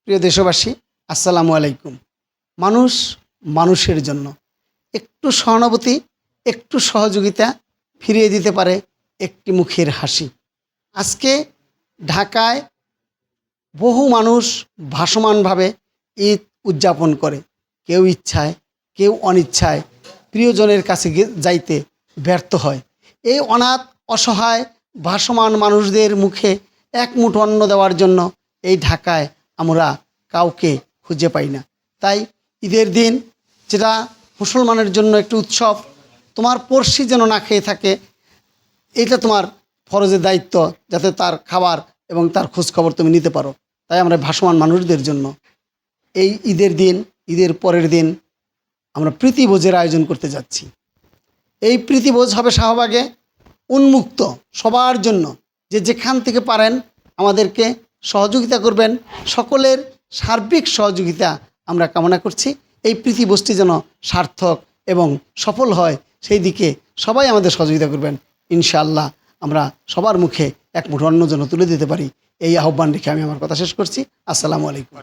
প্রিয় দেশবাসী, আসসালামু আলাইকুম। মানুষ মানুষের জন্য একটু সহানুভূতি, একটু সহযোগিতা ফিরিয়ে দিতে পারে একটি মুখের হাসি। আজকে ঢাকায় বহু মানুষ ভাসমানভাবে ঈদ উদযাপন করে। কেউ ইচ্ছায়, কেউ অনিচ্ছায় প্রিয়জনের কাছে যাইতে ব্যর্থ হয়। এই অনাথ, অসহায়, ভাসমান মানুষদের মুখে এক মুঠো অন্ন দেওয়ার জন্য এই ঢাকায় আমরা কাউকে খুঁজে পাই না। তাই ঈদের দিন, যেটা মুসলমানের জন্য একটি উৎসব, তোমার পড়শি যেন না খেয়ে থাকে, এটা তোমার ফরজের দায়িত্ব, যাতে তার খাবার এবং তার খোঁজখবর তুমি নিতে পারো। তাই আমরা ভাসমান মানুষদের জন্য এই ঈদের দিন, ঈদের পরের দিন আমরা প্রীতিভোজের আয়োজন করতে যাচ্ছি। এই প্রীতিভোজ হবে শাহবাগে, উন্মুক্ত সবার জন্য। যে যেখান থেকে পারেন আমাদেরকে সহযোগিতা করবেন। সকলের সার্বিক সহযোগিতা আমরা কামনা করছি। এই প্রীতিভোজটি যেন সার্থক এবং সফল হয়, সেই দিকে সবাই আমাদের সহযোগিতা করবেন। ইনশাআল্লাহ আমরা সবার মুখে এক মুঠো অন্ন যেন তুলে দিতে পারি, এই আহ্বান রেখে আমি আমার কথা শেষ করছি। আসসালামু আলাইকুম।